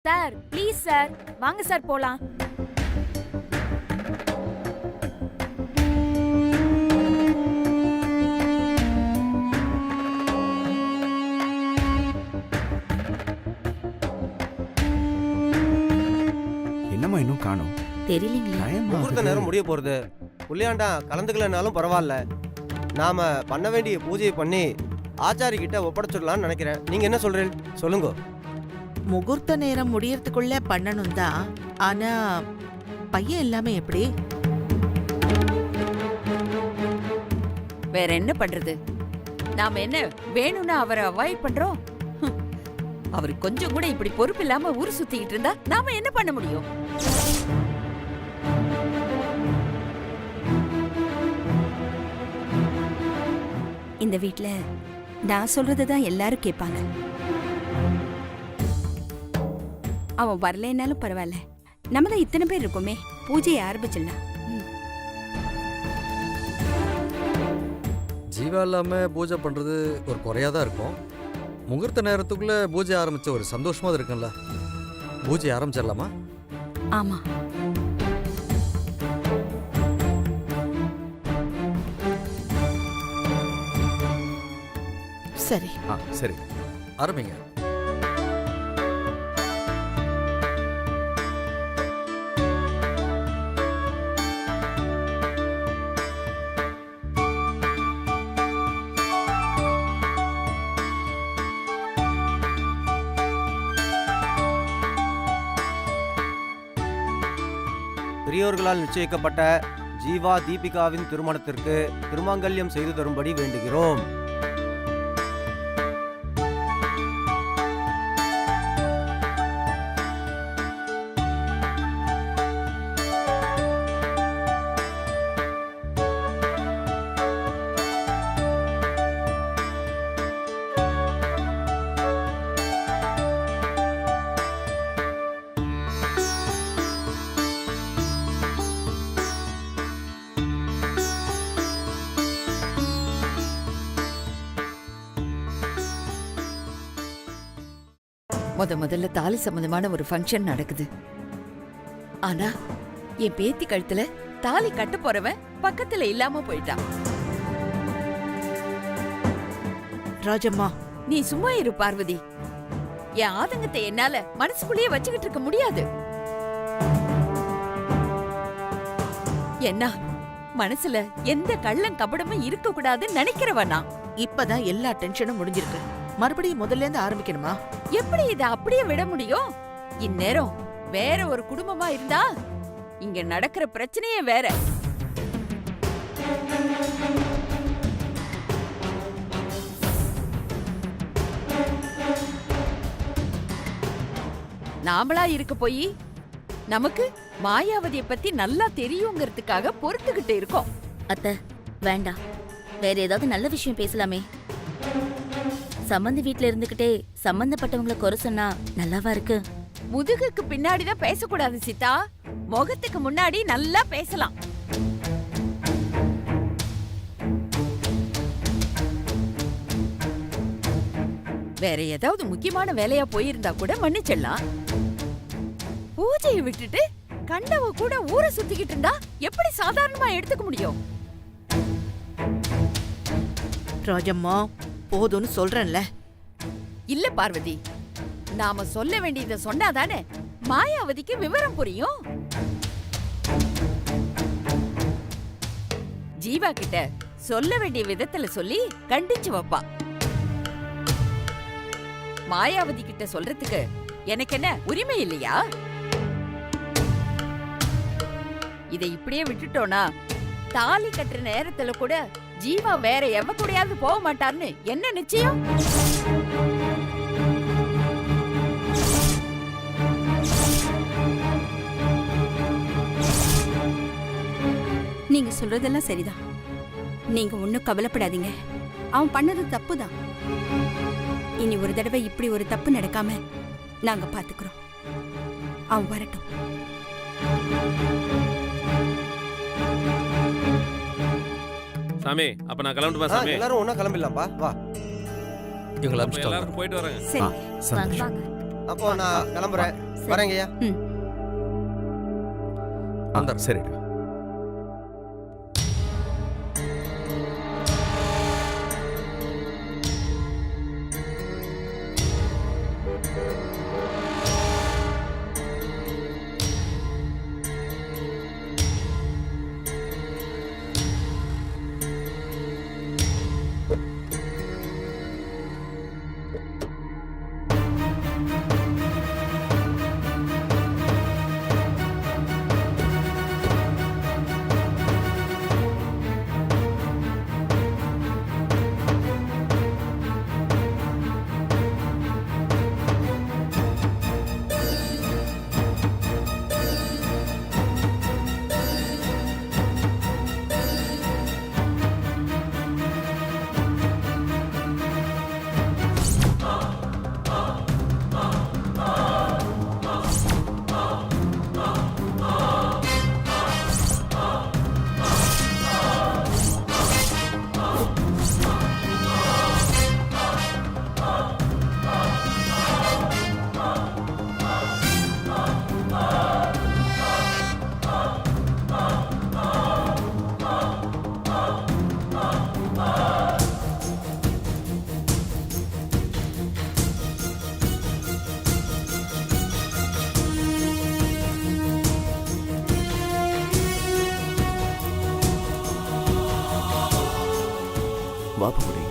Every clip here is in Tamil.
சார் ப்ளீஸ் சார், வாங்க சார் போலாம். என்னம்மா இன்னும் காணோம்? தெரியலீங்களா? முகூர்த்த நேரம் முடிய போறது. புள்ளியாண்டா கலந்துக்கலனாலும் பரவாயில்ல, நாம பண்ண வேண்டிய பூஜையை பண்ணி ஆச்சாரி கிட்ட ஒப்படைச்சிடலாம்னு நினைக்கிறேன். நீங்க என்ன சொல்றீங்க சொல்லுங்க. முகூர்த்த நேரம் முடியறதுக்குள்ள பண்ணணும் தான். ஆனா பையன் எல்லாமே எப்படி? வேற என்ன பண்றது? நாம என்ன வேணும்னா அவரை அவாய்ட் பண்றோம்? அவர் கொஞ்சம் கூட இப்படி பொறுப்பு இல்லாம ஊர் சுத்திக்கிட்டு இருந்தா நாம என்ன பண்ண முடியும்? இந்த வீட்ல நான் சொல்றதுதான் எல்லாரும் கேட்பாங்க. அவன் வரலைன்னாலும் பரவாயில்ல, நம்ம தான் இத்தனை பேர் இருக்கோமே, பூஜையை ஆரம்பிச்சிடலாம். ஜீவா இல்லாம பூஜை பண்றது ஒரு குறையா தான் இருக்கும். முகூர்த்த நேரத்துக்குள்ள பூஜை ஆரம்பிச்ச ஒரு சந்தோஷமா இருக்கும்ல. பூஜை ஆரம்பிச்சிடலாமா? ஆமா. சரி. சரி, ஆரம்பிங்க. பெரியோர்களால் நிச்சயிக்கப்பட்ட ஜீவா தீபிகாவின் திருமணத்திற்கு திருமாங்கல்யம் செய்து தரும்படி வேண்டுகிறோம். முதல்ல தாலி சம்பந்தமான ஒரு ஃபங்க்ஷன் நடக்குது. ஆனா என் பேத்தி கழுத்துல தாலி கட்ட போறவன் பக்கத்துல இல்லாம போயிட்டான். ராஜம்மா, நீ சும்மா இரு பார்வதி. என் ஆதங்கத்தை என்னால மனசுக்குள்ளேயே வச்சுக்கிட்டு இருக்க முடியாது. என்ன மனசுல எந்த கள்ளம் கபடமும் இருக்க கூடாதுன்னு நினைக்கிறவனா? இப்பதான் எல்லா டென்ஷனும் முடிஞ்சிருக்கு. மறுபடியும் முதல்ல இருந்து ஆரம்பிக்கணுமா? எப்படி இத அப்படியே விட முடியும்? இந்நேரம் வேற ஒரு குடும்பமா இருந்தா இங்க நடக்கிற பிரச்சனையே வேற. நாமளா இருக்க போய் நமக்கு மாயாவதிய பத்தி நல்லா தெரியுங்கிறதுக்காக பொறுத்துக்கிட்டு இருக்கோம். அத்தை வேண்டாம், வேற ஏதாவது நல்ல விஷயம் பேசலாமே. சம்பந்தி வீட்ல இருந்துகிட்டே சம்பந்தப்பட்டவங்கள குறை சொன்னா நல்லாவா இருக்கு? முதுகுக்கு பின்னாடிதான் பேசக்கூடாது சீதா, முகத்துக்கு முன்னாடி நல்லா பேசலாம். வேற ஏதாவது முக்கியமான வேலையா போயிருந்தா கூட மன்னிச்சிடலாம். பூஜையை விட்டுட்டு கண்டவ கூட ஊரை சுத்திக்கிட்டு இருந்தா எப்படி சாதாரணமா எடுத்துக்க முடியும்? ராஜம்மா போதும்னு சொல்றேன்ல. இல்ல பார்வதி, நாம சொல்ல வேண்டியதை சொன்னாதானே மாயாவதிக்கு விவரம் புரியும். ஜீவா கிட்ட சொல்ல வேண்டிய விதத்துல சொல்லி கண்டிச்சு வைப்பா. மாயாவதி கிட்ட சொல்றதுக்கு எனக்கு என்ன உரிமை இல்லையா? இதை இப்படியே விட்டுட்டோனா தாலி கட்டுற நேரத்துல கூட ஜீவா வேற எவ கூடயாவது போக மாட்டார்னு என்ன நிச்சயம்? நீங்க சொல்றதெல்லாம் சரிதான். நீங்க ஒண்ணும் கவலைப்படாதீங்க. அவன் பண்ணது தப்புதான். இனி ஒரு தடவை இப்படி ஒரு தப்பு நடக்காம நாங்க பாத்துக்கிறோம். அவன் வரட்டும். சாமி, அப்ப நான் கிளம்பிட்டுமா சாமி? எல்லாரும் ஒண்ணா கிளம்பிடலாம்ப்பா, வா. இவங்களை அப்ப எல்லாரும் போயிட்டு வரேன். சரி சந்தோஷம். வாங்க. அப்போ நான் கிளம்புறேன். வரேங்கய்யா. சரிடா. வாப்பகுடி.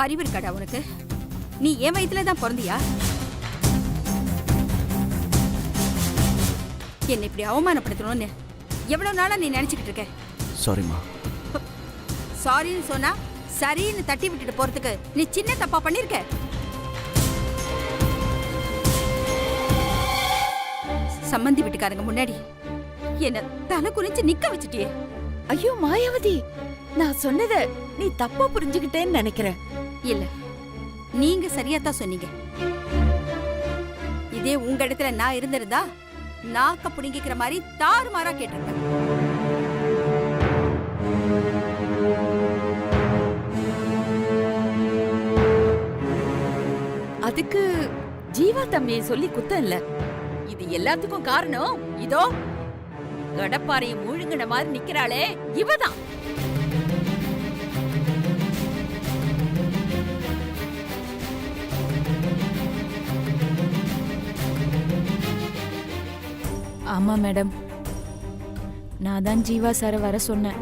அறிவு இருக்காடா உனக்கு? நீ என் வயித்துல தான் பிறந்தியா? என்னை இப்படி அவமானப்படுத்தணும்னு எவ்வளவு நாளா நீ நினைச்சுக்கிட்டு இருக்க? சாரிம்மா. சாரின்னு சொன்னா சரின்னு தட்டி விட்டுட்டு போறதுக்கு நீ சின்ன தப்பா பண்ணிருக்க. சம்பந்தி வீட்டுக்காரங்க முன்னாடி என்ன தலை குறிஞ்சு நிக்க வச்சுட்டியே. ஐயோ மாயாவதி, நான் சொன்னத நீ தப்பா புரிஞ்சுக்கிட்டேன்னு நினைக்கிறேன். இல்ல, நீங்க சரியா தான் சொன்னீங்க. இதே உங்க இடத்துல நான் இருந்திருந்தா நாக்க புடுங்கிக்கிற மாதிரி தாறுமாறா கேட்டிருப்பேன். அதுக்கு ஜீவா தம்பியை சொல்லி குத்தம் இல்ல. இது எல்லாத்துக்கும் காரணம் இதோ கடப்பாறையை முழுங்கின மாதிரி நிக்கிறாளே இவதான். ஆமா மேடம், நான் தான் ஜீவா சாரை வர சொன்னேன்.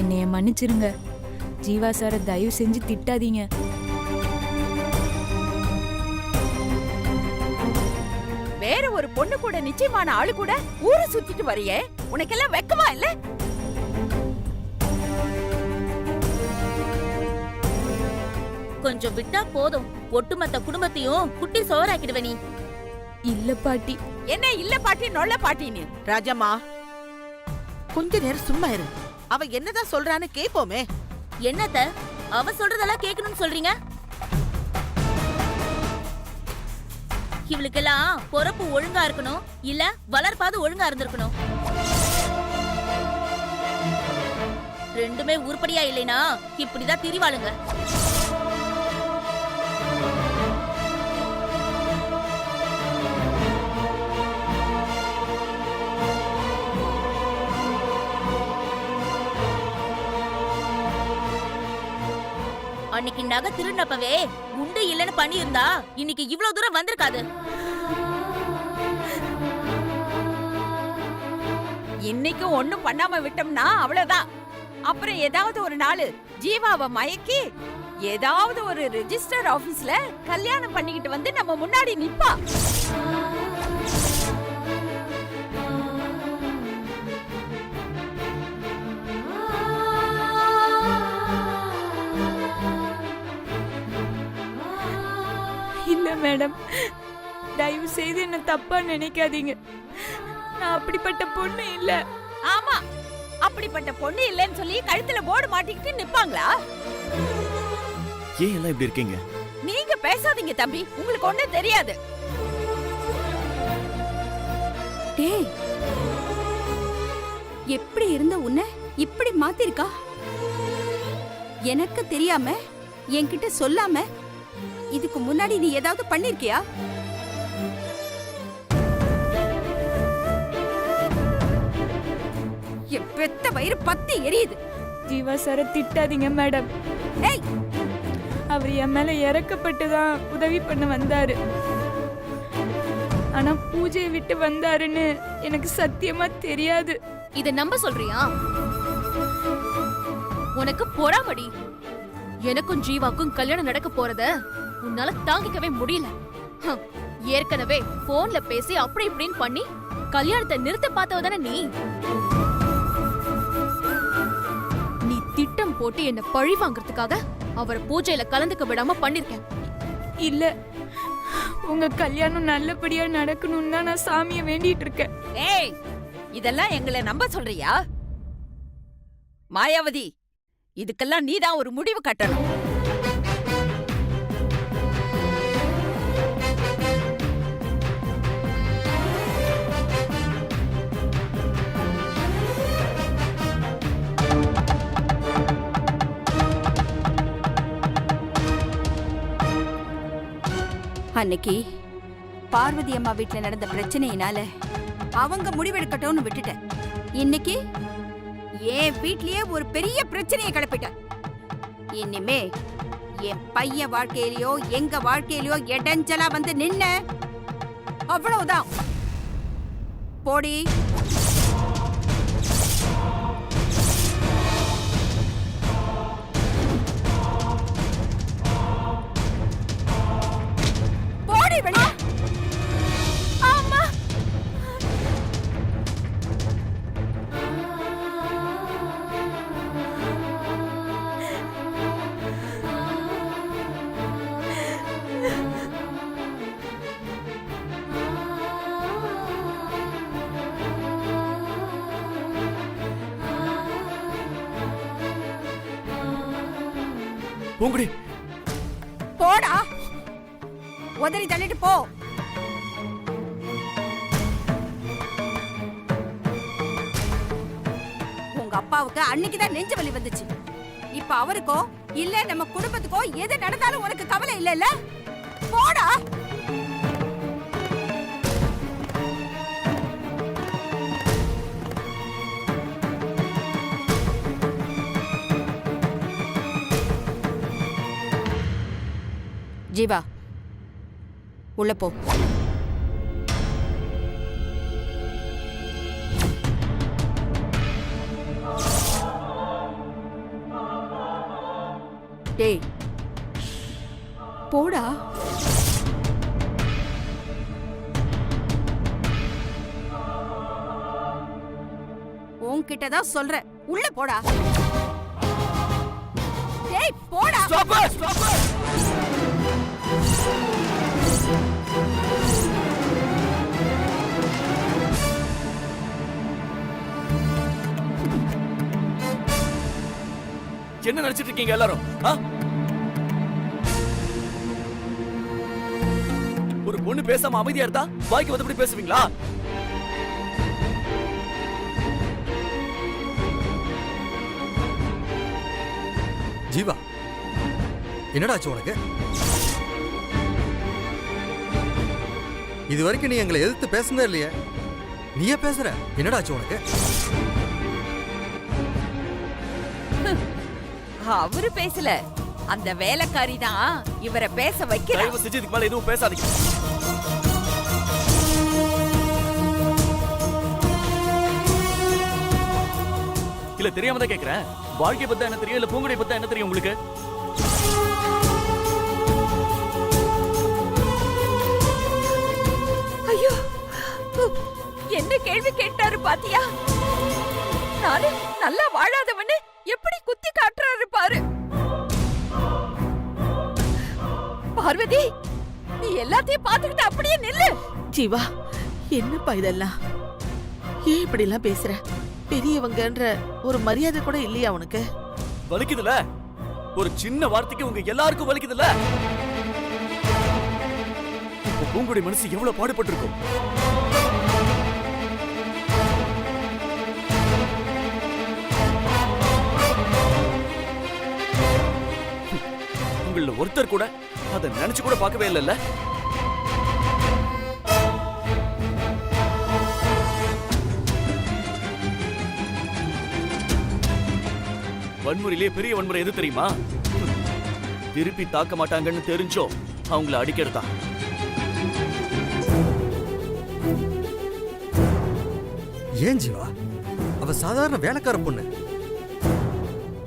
என்னைய மன்னிச்சிருங்க. ஜீவா சாரை தயவு செஞ்சு திட்டாதீங்க. வேற ஒரு பொண்ணு கூட நிச்சயமான ஆளு கூட ஊரை சுத்திட்டு வரையே, உனக்கெல்லாம் வெக்கமா இல்ல? கொஞ்சம் விட்டா போதும், ஒட்டுமொத்த குடும்பத்தையும் குட்டி சோறாக்கிடுவ நீ. இல்ல பாட்டி. என்ன இல்ல பாட்டி நொல்ல பாட்டின்னு? ராஜம்மா, கொஞ்ச நேரம் சும்மா இரு. அவ என்னதான் சொல்றான்னு கேப்போமே. என்னத்த அவ சொல்றதெல்லாம் கேட்கணும்னு சொல்றீங்க? இவளுக்கெல்லாம் பொறப்பு ஒழுங்கா இருக்கணும், இல்ல வளர்ப்பாது ஒழுங்கா இருந்திருக்கணும். ரெண்டுமே உருப்படியா இல்லைனா இப்படிதான் திரிவாளுங்க. அன்னைக்கு நகை திருநப்பவே உண்டு இல்லன்னு பண்ணியிருந்தா இன்னைக்கு இவ்வளவு தூரம் வந்திருக்காது. இன்னைக்கும் ஒண்ணும் பண்ணாம விட்டோம்னா அவ்வளவுதான். அப்புறம் ஏதாவது ஒரு நாள் ஜீவாவை மயக்கி ஏதாவது ஒரு ரெஜிஸ்டர் ஆபீஸ்ல கல்யாணம் பண்ணிக்கிட்டு வந்து நம்ம முன்னாடி நிப்பா. மேடம். தயவு செய்து என்ன தப்பா நினைக்காதீங்க. நான் அப்படிப்பட்ட பொண்ணு இல்ல. ஆமா, அப்படிப்பட்ட பொண்ணு இல்லைன்னு சொல்லி கழுத்துல போர்டு மாட்டிக்கிட்டு நிப்பாங்களா? ஏன் எல்லாம் இப்படி இருக்கீங்க? நீங்க பேசாதீங்க தம்பி, உங்களுக்கு ஒண்ணும் தெரியாது. டேய், எப்படி இருந்த உன்னை இப்படி மாத்திருக்கா? எனக்கு தெரியாம என்கிட்ட சொல்லாம இதுக்கு முன்னாடி நீ ஏதாவது பண்ணிருக்கியா? என் பெத்த வயிறு பத்தி எரியுது. ஜீவா சார திட்டாதீங்க மேடம். ஏய், அவர் என் மேல இறக்கப்பட்டு தான் உதவி பண்ண வந்தாரு. ஆனா பூஜையை விட்டு வந்தாருன்னு எனக்கு சத்தியமா தெரியாது. இத நம்ப சொல்றியா? உனக்கு பொறாமடி. எனக்கும் ஜீவாக்கும் கல்யாணம் நடக்க போறத உன்னால தாங்கிக்கவே முடியல. ஹம், ஏற்கனவே போன்ல பேசி அப்படி இப்படின்னு பண்ணி கல்யாணத்தை நிறுத்த பார்த்தவதானே நீ. நீ திட்டம் போட்டு என்ன பழி வாங்குறதுக்காக அவரை பூஜையில கலந்துக்க விடாம பண்ணிருக்கேன். இல்ல, உங்க கல்யாணம் நல்லபடியா நடக்கணும்னு தான் நான் சாமியை வேண்டிட்டு இருக்கேன். ஏய், இதெல்லாம் எங்களை நம்ப சொல்றியா? மாயாவதி, இதுக்கெல்லாம் நீதான் ஒரு முடிவு கட்டணும். அன்னைக்கு பார்வதி அம்மா வீட்டுல நடந்த பிரச்சனையினால அவங்க முடிவெடுக்கட்டும்னு விட்டுட்டேன். இன்னைக்கு என் வீட்லயே ஒரு பெரிய பிரச்சனையை கிளப்பிட்டேன். இனிமே என் பையன் வாழ்க்கையிலயோ எங்க வாழ்க்கையிலயோ இடைஞ்சலா வந்து நின்ன அவ்வளவுதான். போடி. போடி வெளியே. பூங்குடி, போடா, உதறி தள்ளிட்டு போ. உங்க அப்பாவுக்கு அன்னைக்குதான் நெஞ்சு வலி வந்துச்சு. இப்ப அவருக்கோ இல்ல நம்ம குடும்பத்துக்கோ எது நடந்தாலும் உனக்கு கவலை இல்ல. போடா. ஜீவா, உள்ள போ. டேய், போடா. உன்கிட்டதான் சொல்றேன், உள்ள போடா. டேய், போடா. என்ன நினைச்சிட்டு இருக்கீங்க எல்லாரும்? ஒரு பொண்ணு பேசாம அமைதியா இருந்தா வாய்க்கு வந்தபடி பேசுவீங்களா? ஜீவா, என்னடாச்சு உனக்கு? இது வரைக்கும் நீ எங்களை எதிர்த்து பேசுனதே இல்லையே, நீயே பேசுற. என்னடாச்சு உனக்கு? அவரு பேசல, அந்த வேலைக்காரி தான் இவரை பேச வைக்கிறா. தயவு செஞ்சு இதுக்கு மேல எதுவும் பேசாதீங்க. இல்ல தெரியாம தான் கேக்குறேன். வாழ்க்கை பத்தி என்ன தெரியும், இல்ல பூங்குடி பத்தி என்ன தெரியும் உங்களுக்கு? ஐயோ, என்ன கேள்வி கேட்டாரு பாத்தியா? நானு நல்லா வாழாதவன்னு எப்படி குத்தி காட்டுறாரு பாரு. பார்வதி, நீ எல்லாத்தையும் பாத்துக்கிட்டு அப்படியே நில்லு. ஜீவா, என்னப்பா இதெல்லாம்? ஏன் இப்படி எல்லாம் பேசுற? பெரியவங்கன்ற ஒரு மரியாதை கூட இல்லையா உனக்கு? வலிக்குதுல, ஒரு சின்ன வார்த்தைக்கு உங்க எல்லாருக்கும் வலிக்குதுல. இப்ப பூங்குடி மனசு எவ்வளவு பாடுபட்டு இருக்கும். உங்கள ஒருத்தர் கூட அதை நினைச்சு கூட பார்க்கவே இல்லைல்ல. வன்முறையிலே பெரிய வன்முறை எது தெரியுமா? திருப்பி தாக்க மாட்டாங்கன்னு தெரிஞ்சோ அவங்கள அடிக்கிறதா. ஏன் ஜீவா, அவ சாதாரண வேலைக்கார பொண்ணு.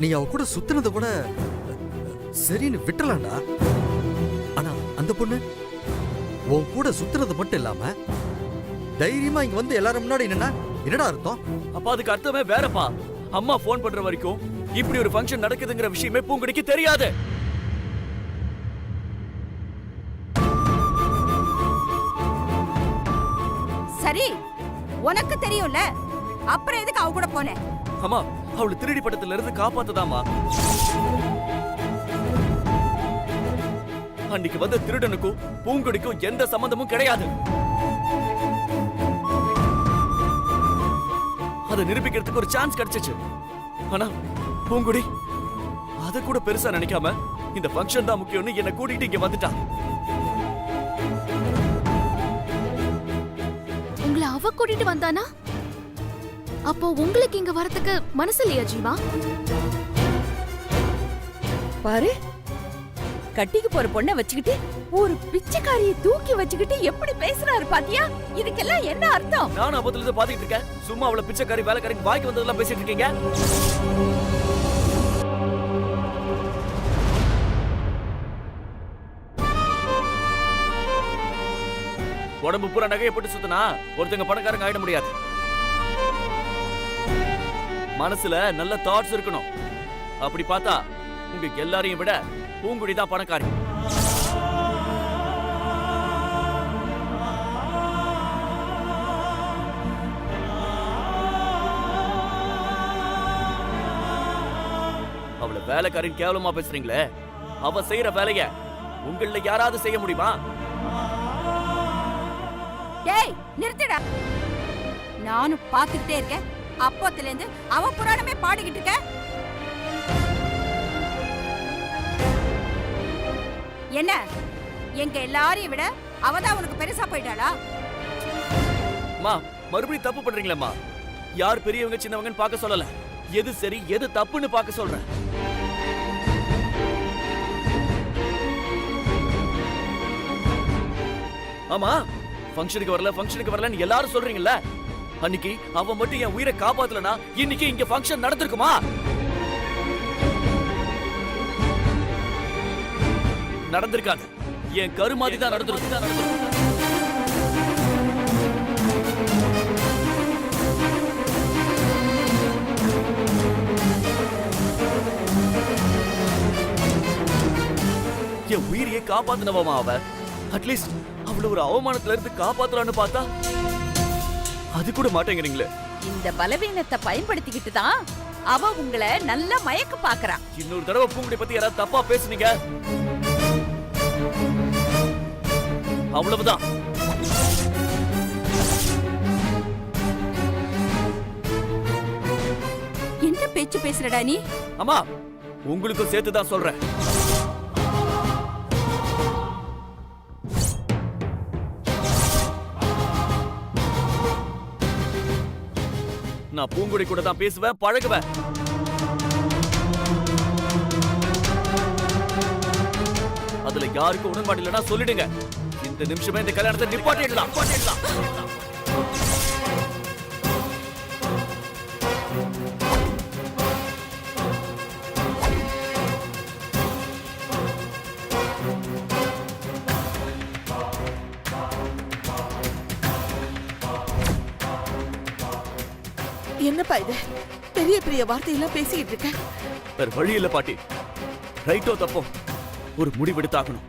நீ அவ கூட சுத்தினது கூட சரின்னு விட்டுலாண்டா. ஆனா அந்த பொண்ணு உன் கூட சுத்துறது மட்டும் இல்லாம தைரியமா இங்க வந்து எல்லாரும் முன்னாடி என்னடா அர்த்தம்? அப்ப அதுக்கு அர்த்தமே வேறப்பா. அம்மா போன் பண்ற வரைக்கும் இப்படி ஒரு ஃபங்க்ஷன் நடக்குதுங்கிற விஷயமே பூங்குடிக்கு தெரியாது. சரி, உனக்கு தெரியும்ல, அப்புறம் எதுக்கு அவ கூட போனே? அம்மா, அவளை திருடி பட்டத்துல இருந்து காப்பாத்துதாமா. அன்னைக்கு வந்த திருடனுக்கும் பூங்குடிக்கும் எந்த சம்பந்தமும் கிடையாது. அதை நிரூபிக்கிறதுக்கு ஒரு சான்ஸ் கிடைச்சிச்சு. ஆனா பூங்குடி அத கூட பெருசா நினைக்காம இந்த ஃபங்க்ஷன் தான் முக்கியம்னு என்ன கூட்டிட்டு இங்க வந்துட்டா. உங்களை அவ கூட்டிட்டு வந்தானா? அப்போ உங்களுக்கு இங்க வரதுக்கு மனசு இல்லையா ஜீவா? பாரு, கட்டிக்கு போற பொண்ணை வச்சுக்கிட்டு ஒரு பிச்சைக்காரியை தூக்கி வச்சுக்கிட்டு எப்படி பேசுறாரு பாத்தியா? இதுக்கெல்லாம் என்ன அர்த்தம்? நானும் அப்பத்துல இருந்து பாத்துக்கிட்டு இருக்கேன். சும்மா அவளை பிச்சைக்காரி வேலைக்காரிக்கு வாய்க்கு வந்ததெல்லாம் பேசிட்டு இருக்கீங்க. உடம்பு பூரா நகையை போட்டு சுத்தினா ஒருத்தங்க பணக்காரங்க ஆயிட முடியாது. மனசுல நல்ல தாட்ஸ் இருக்கணும். அப்படி பார்த்தா உங்க எல்லாரையும் விட பூங்குடி தான் பணக்காரி. அவளை வேலைக்காரின் கேவலமா பேசுறீங்களே, அவ செய்யற வேலைய உங்கள யாராவது செய்ய முடியுமா? டேய், நிறுத்துடா. நானும் பாத்துக்கிட்டே இருக்கேன். அப்போத்துல இருந்து அவ புராணமே பாடிக்கிட்டு இருக்க. என்ன, எங்க எல்லாரையும் விட அவதான் உனக்கு பெருசா போயிட்டாளா? அம்மா, மறுபடியும் தப்பு பண்றீங்களேம்மா. யார் பெரியவங்க சின்னவங்கன்னு பார்க்க சொல்லல. எது சரி எது தப்புன்னு பார்க்க சொல்றேன். ஆமா, ஃபங்க்ஷனுக்கு வரலன்னு எல்லாரும் சொல்றீங்கல்ல. அன்னைக்கு அவ மட்டும் என் உயிரை காப்பாத்தலனா இன்னைக்கு இங்க ஃபங்க்ஷன் நடந்திருக்குமா? நடந்திருக்காது. என் கருமாதி தான் நடந்திருக்கு. என் உயிரையே காப்பாத்தினவமா அவ. அட்லீஸ்ட் அவள ஒரு அவமானத்துல இருந்து காப்பாத்தலான்னு பார்த்தா அது கூட மாட்டேங்கிறீங்களே. இந்த பலவீனத்தை பயன்படுத்திக்கிட்டு தான் அவ உங்களை நல்ல மயக்க பாக்குறா. இன்னொரு தடவை பூங்குடி பத்தி யாராவது தப்பா பேசுனீங்க அவ்வளவுதான். என்ன பேச்சு பேசுறடா நீ? அம்மா, உங்களுக்கும் சேர்த்து தான் சொல்றேன். நான் பூங்குடி கூட தான் பேசுவேன், பழகுவேன். அதுல யாருக்கும் உடன்பாடு இல்லைன்னா சொல்லிடுங்க. இந்த நிமிஷமே இந்த கல்யாணத்தை நிப்பாட்டிடலாம். என்னப்பா இது? பெரிய பெரிய வார்த்தையெல்லாம் பேசிக்கிட்டு இருக்க. வேற வழி இல்ல பாட்டி. ரைட்டோ தப்போ ஒரு முடிவெடுத்தாகணும்.